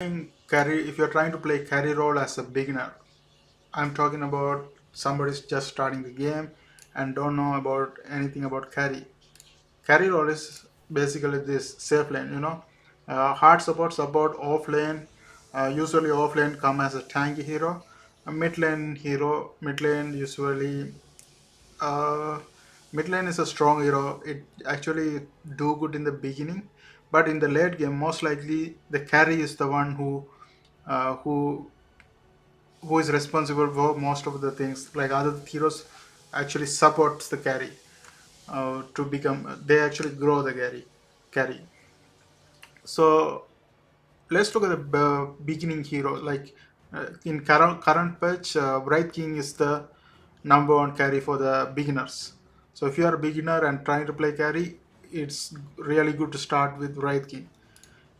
Carry, if you're trying to play carry role as a beginner, I'm talking about somebody's just starting the game and don't know about anything about carry. Carry role is basically this safe lane, hard support off lane. Usually off lane come as a tanky hero. A mid lane usually uh, mid lane is a strong hero. It actually do good in the beginning, but in the late game, most likely the carry is the one uh, who who is responsible for most of the things. Like other heroes actually supports the carry to become. They actually grow the carry. So let's look at the beginning hero. Like in current patch, Bright King is the number one carry for the beginners. So if you are a beginner and trying to play carry, it's really good to start with Bright King.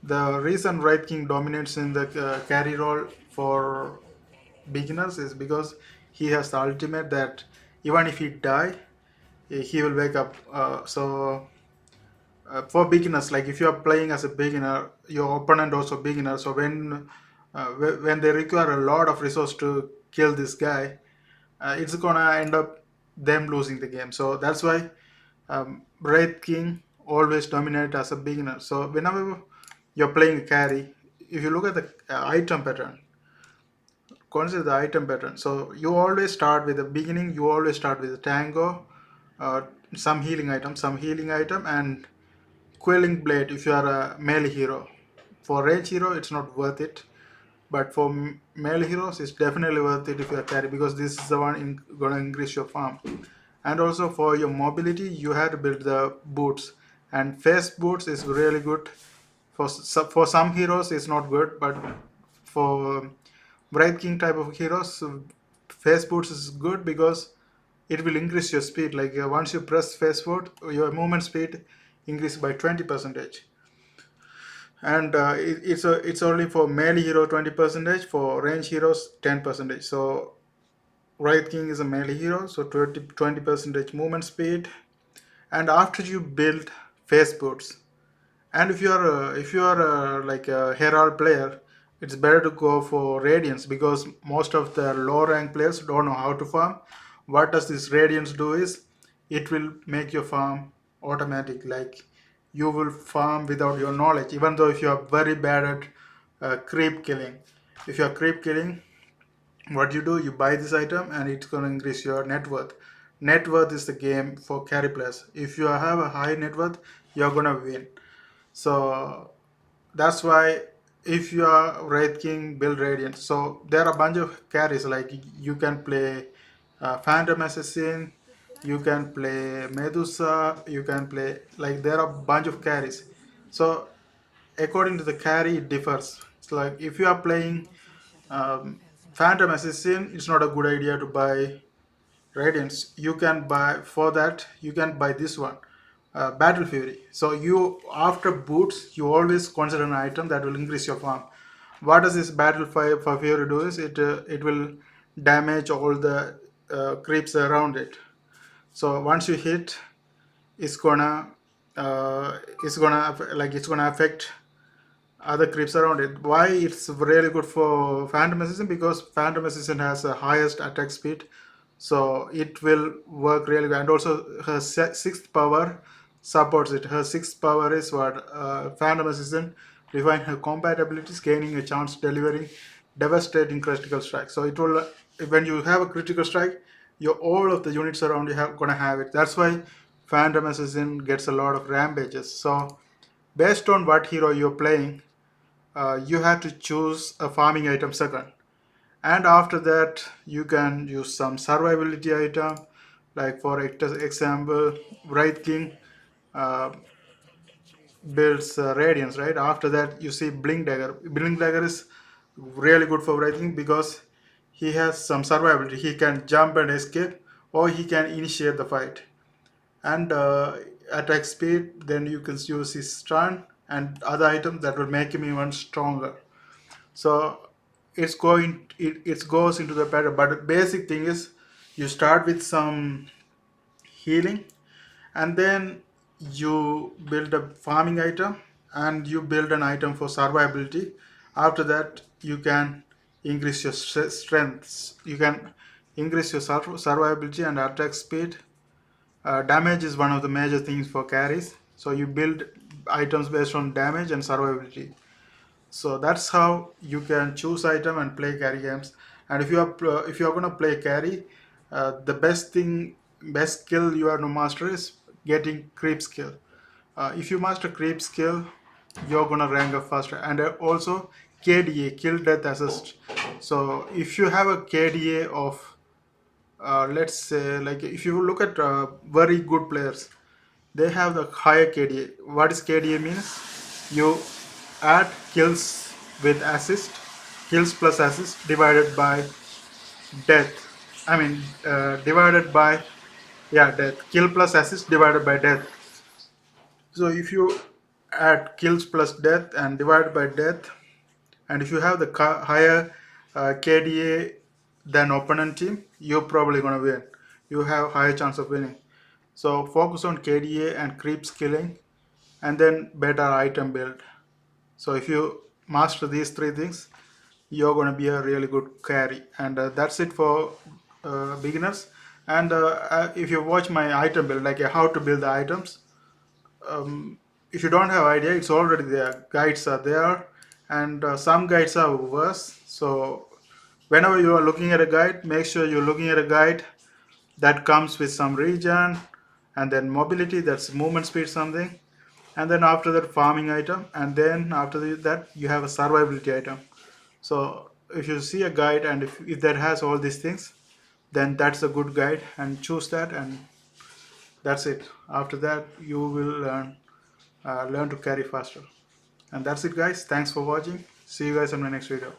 The reason Bright King dominates in the carry role for beginners is because he has the ultimate that even if he die, he will wake up. For beginners, like if you are playing as a beginner, your opponent also beginner, so when they require a lot of resource to kill this guy, it's gonna end up them losing the game. So that's why Wraith King always dominate as a beginner. So whenever you're playing a carry, if you look at the item pattern, consider the item pattern. So you always start with the beginning, you always start with the tango, uh, some healing item, and Quelling Blade if you are a melee hero. For range hero, it's not worth it, but for melee heroes, it's definitely worth it if you are carry because this is the one gonna increase your farm. And also for your mobility, you have to build the boots, and face boots is really good. For some heroes, it's not good, but for Bright King type of heroes, face boots is good because it will increase your speed. Like once you press face boot, your movement speed increase by 20 percentage, and it's only for melee hero 20 percentage, for range heroes 10 percentage. So Right King is a melee hero, so 20 percentage movement speed. And after you build face boots, and if you are like a herald player, it's better to go for radiance because most of the low rank players don't know how to farm. What does this radiance do is it will make your farm automatic. Like you will farm without your knowledge, even though if you are very bad at creep killing. If you are creep killing, what you do, you buy this item and it's going to increase your net worth. Net worth is the game for carry players. If you have a high net worth, you're going to win. So that's why if you are Wraith King, build Radiant. So there are a bunch of carries, like you can play Phantom Assassin, you can play Medusa, you can play, like there are a bunch of carries. So according to the carry, it differs. It's like if you are playing um, Phantom Assassin, it's not a good idea to buy Radiance. You can buy, for that you can buy this one, Battle Fury. So you, after boots, you always consider an item that will increase your farm. What does this Battle for Fury do is it will damage all the creeps around it. So once you hit, it's gonna it's gonna affect other creeps around it. Why it's really good for Phantom Assassin? Because Phantom Assassin has the highest attack speed, so it will work really well. And also her sixth power supports it. Her sixth power is what Phantom Assassin refine her combat abilities, gaining a chance delivering devastating critical strike. So it will, when you have a critical strike, your all of the units around you have gonna have it. That's why Phantom Assassin gets a lot of rampages. So based on what hero you're playing, you have to choose a farming item second, and after that you can use some survivability item. Like for example, Wraith King uh, builds radiance, right? After that you see Blink Dagger is really good for Wraith King because he has some survivability. He can jump and escape, or he can initiate the fight. And attack speed, then you can use his stun and other items that will make him even stronger. So it goes into the pattern, but the basic thing is you start with some healing, and then you build a farming item, and you build an item for survivability. After that, you can increase your strengths. You can increase your survivability and attack speed. Damage is one of the major things for carries. So you build items based on damage and survivability. So that's how you can choose item and play carry games. And if you are gonna play carry, the best skill you are to master is getting creep skill. If you master creep skill, you're gonna rank up faster. And also KDA, kill death assist. So if you have a KDA of let's say, like, if you look at very good players, they have the higher KDA. What is KDA means? You add kills with assist, kills plus assist divided by death. I mean, divided by, yeah, death. Kill plus assist divided by death. So if you add kills plus death and divide by death, and if you have the higher KDA than opponent team, you're probably gonna win. You have higher chance of winning. So focus on KDA and creep skilling, and then better item build. So if you master these three things, you're going to be a really good carry. And that's it for beginners. And if you watch my item build, like how to build the items, if you don't have idea, it's already there. Guides are there, and some guides are worse. So whenever you are looking at a guide, make sure you're looking at a guide that comes with some region, and then mobility, that's movement speed something, and then after that farming item, and then after that you have a survivability item. So if you see a guide and if that has all these things, then that's a good guide, and choose that, and that's it. After that you will learn to carry faster. And that's it, guys. Thanks for watching. See you guys in my next video.